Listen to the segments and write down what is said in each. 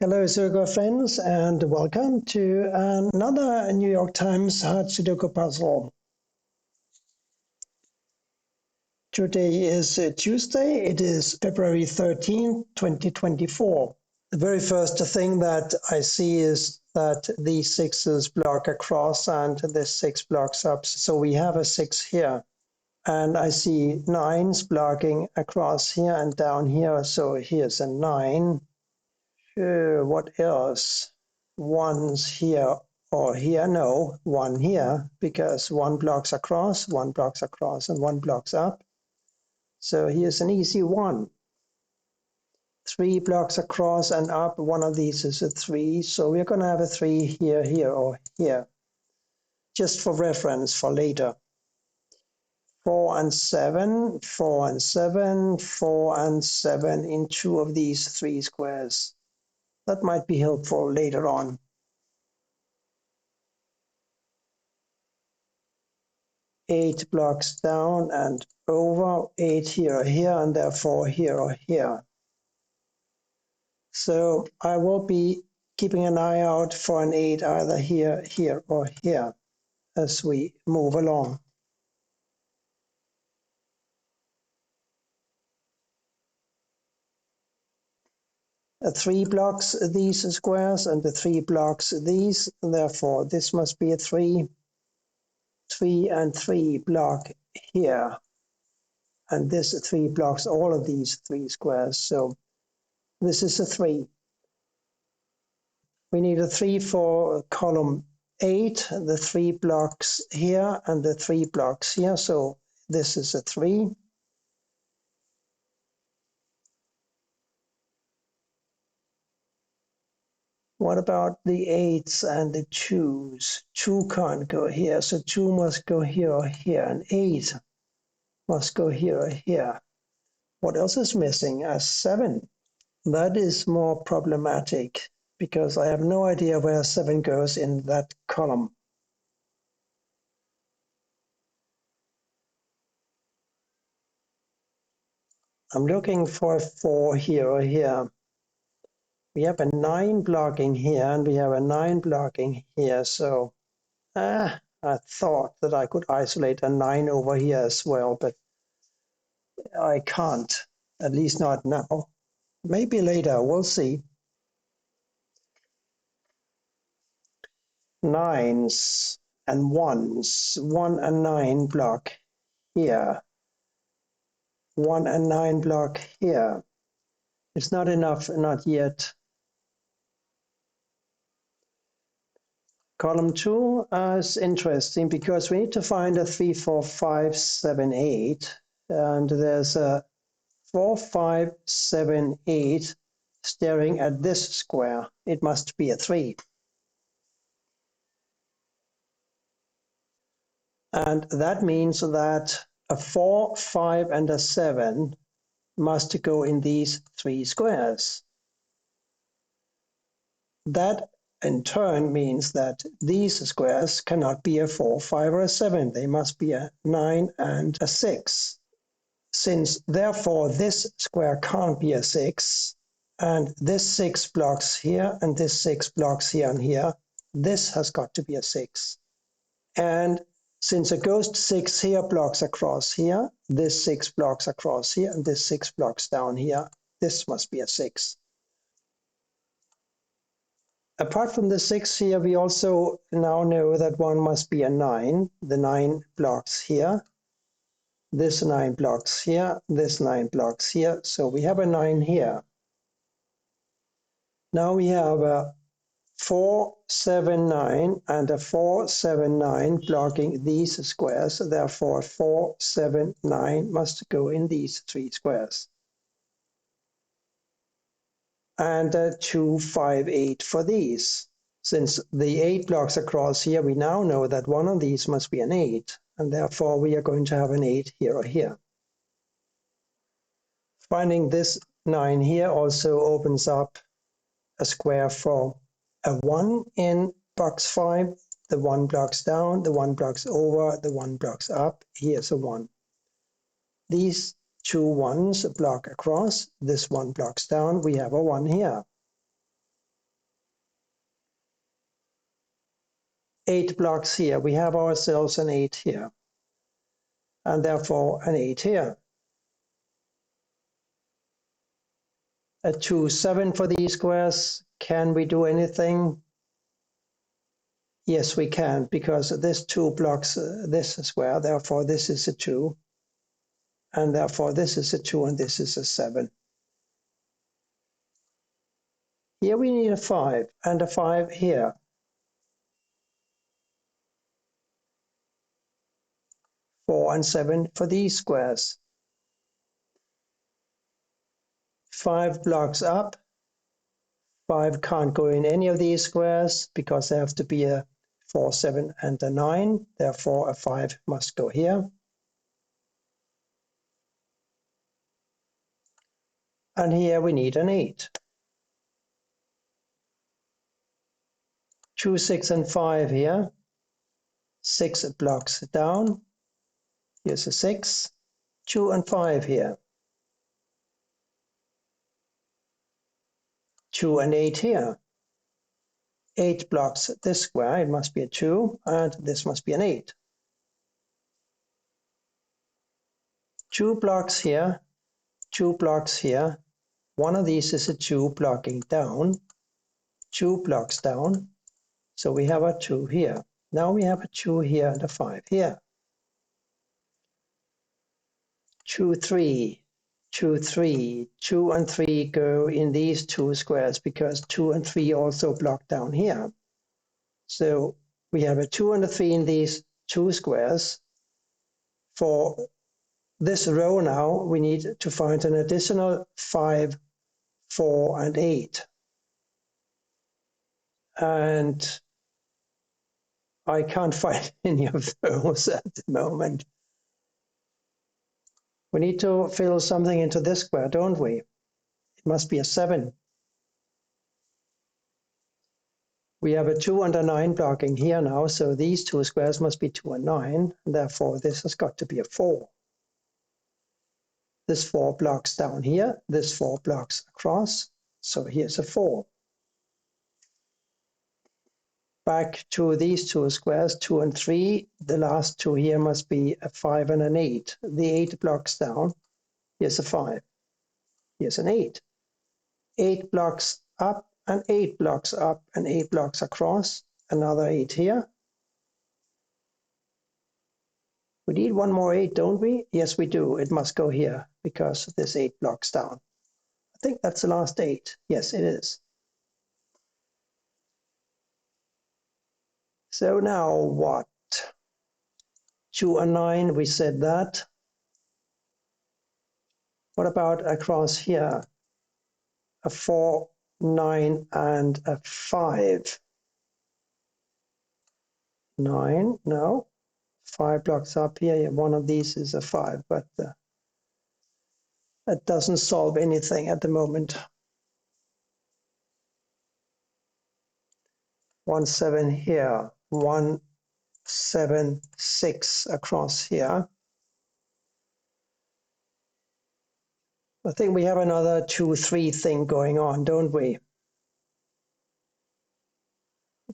Hello, Sudoku friends, and welcome to another New York Times hard Sudoku puzzle. Today is Tuesday. It is February 13th, 2024. The very first thing that I see is that these sixes block across and this six blocks up. So we have a 6 here. And I see nines blocking across here and down here. So here's a 9. What else? Ones here or here? No, 1 here, because 1 blocks across, 1 blocks across, and 1 blocks up. So here's an easy 1. 3 blocks across and up, one of these is a 3. So we're going to have a 3 here, here, or here. Just for reference for later. 4 and 7, 4 and 7, 4 and 7 in 2 of these 3 squares. That might be helpful later on. 8 blocks down and over, 8 here or here, and therefore here or here. So I will be keeping an eye out for an 8 either here, here, or here as we move along. The 3 blocks these squares and the 3 blocks these, therefore this must be a 3. 3 and 3 block here. And this 3 blocks all of these 3 squares. So this is a 3. We need a 3 for column 8, the 3 blocks here and the 3 blocks here. So this is a 3. What about the 8s and the 2s? 2 can't go here, so 2 must go here or here, and 8 must go here or here. What else is missing? A 7. That is more problematic because I have no idea where 7 goes in that column. I'm looking for a 4 here or here. We have a 9 blocking here and we have a 9 blocking here. So I thought that I could isolate a 9 over here as well, but I can't, at least not now. Maybe later, we'll see. 9s and 1s, 1 and 9 block here. 1 and 9 block here. It's not enough, not yet. Column 2 is interesting because we need to find a 3, 4, 5, 7, 8. And there's a 4, 5, 7, 8 staring at this square. It must be a 3. And that means that a 4, 5, and a 7 must go in these 3 squares. That in turn means that these squares cannot be a 4, 5, or a 7. They must be a 9 and a 6. Since therefore this square can't be a 6, and this 6 blocks here, and this 6 blocks here and here, this has got to be a 6. And since a ghost 6 here blocks across here, this 6 blocks across here, and this 6 blocks down here, this must be a 6. Apart from the 6 here, we also now know that one must be a 9. The 9 blocks here. This 9 blocks here. This 9 blocks here. So we have a 9 here. Now we have a 4, 7, 9 and a 4, 7, 9 blocking these squares. Therefore, 4, 7, 9 must go in these 3 squares. And 2, 5, 8 for these. Since the 8 blocks across here, we now know that one of these must be an 8, and therefore we are going to have an 8 here or here. Finding this 9 here also opens up a square for a 1 in box 5. The 1 blocks down, the 1 blocks over, the 1 blocks up. Here's a 1. These 2 1s block across. This 1 blocks down. We have a 1 here. 8 blocks here. We have ourselves an 8 here, and therefore an 8 here. A 2, 7 for these squares. Can we do anything? Yes, we can, because this 2 blocks this square, therefore this is a 2, and therefore this is a 2, and this is a 7. Here we need a 5, and a 5 here. 4 and 7 for these squares. 5 blocks up. 5 can't go in any of these squares because there has to be a 4, 7, and a 9. Therefore, a 5 must go here. And here we need an 8. 2, 6, and 5 here. 6 blocks down. Here's a 6. 2 and 5 here. 2 and 8 here. 8 blocks this square, it must be a 2, and this must be an 8. 2 blocks here, 2 blocks here. One of these is a 2 blocking down, 2 blocks down. So we have a 2 here. Now we have a 2 here and a 5 here. 2, 3, 2, 3, 2 and 3 go in these 2 squares because 2 and 3 also block down here. So we have a 2 and a 3 in these 2 squares. For this row now, we need to find an additional 5, 4, and 8. And I can't find any of those at the moment. We need to fill something into this square, don't we? It must be a 7. We have a 2 and a 9 blocking here now, so these 2 squares must be 2 and 9, and therefore this has got to be a 4. This 4 blocks down here, this 4 blocks across, so here's a 4. Back to these 2 squares, 2 and 3, the last 2 here must be a 5 and an 8. The 8 blocks down, here's a 5, here's an 8. 8 blocks up, and 8 blocks up, and 8 blocks across, another 8 here. We need one more 8, don't we? Yes, we do. It must go here because this 8 blocks down. I think that's the last 8. Yes, it is. So now what? 2 and 9, we said that. What about across here? A 4, 9, and a 5. 9, no. 5 blocks up here. One of these is a 5, but that doesn't solve anything at the moment. 1, 7 here. 1, 7, 6 across here. I think we have another 2, 3 thing going on, don't we?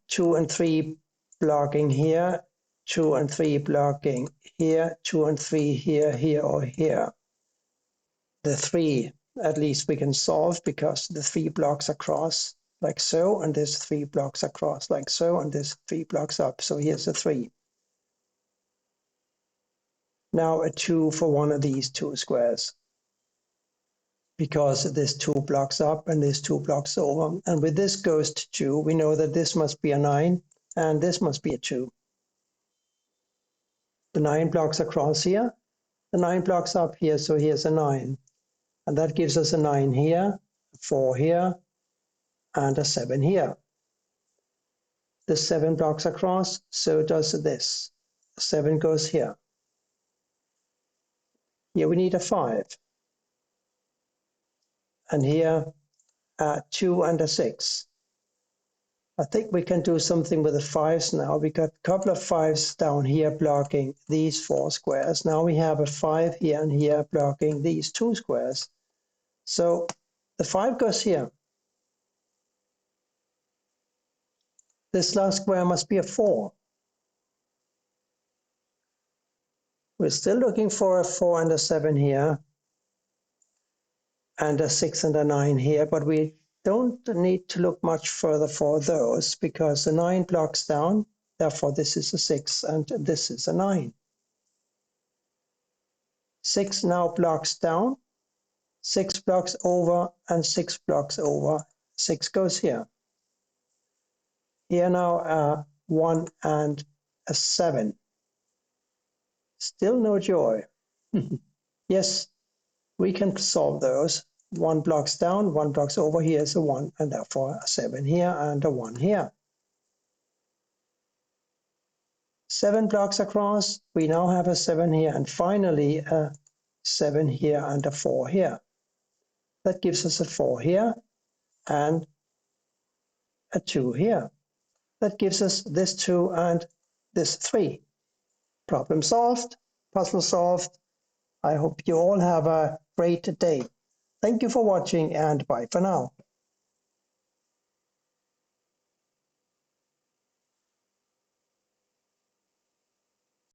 2 and 3 blocking here, 2 and 3 blocking here, 2 and 3 here, here, or here. The 3, at least we can solve because the 3 blocks across like so, and this 3 blocks across like so, and this 3 blocks up. So here's a 3. Now a 2 for one of these 2 squares, because this 2 blocks up and this 2 blocks over. And with this goes to 2, we know that this must be a 9 and this must be a 2. The 9 blocks across here, the 9 blocks up here, so here's a 9. And that gives us a 9 here, a 4 here, and a 7 here. The 7 blocks across, so does this. 7 goes here. Here we need a 5. And here a 2 and a 6. I think we can do something with the 5s now. We got a couple of 5s down here blocking these 4 squares. Now we have a 5 here and here blocking these 2 squares. So the 5 goes here. This last square must be a 4. We're still looking for a 4 and a 7 here, and a 6 and a 9 here, but we don't need to look much further for those because the 9 blocks down, therefore this is a 6 and this is a 9. 6 now blocks down, 6 blocks over and 6 blocks over. 6 goes here. Here now a 1 and a 7. Still no joy. Yes, we can solve those. 1 blocks down, 1 blocks over, here is a 1, and therefore a 7 here and a 1 here. 7 blocks across, we now have a 7 here, and finally a 7 here and a 4 here. That gives us a 4 here and a 2 here. That gives us this 2 and this 3. Problem solved, puzzle solved. I hope you all have a great day. Thank you for watching, and bye for now.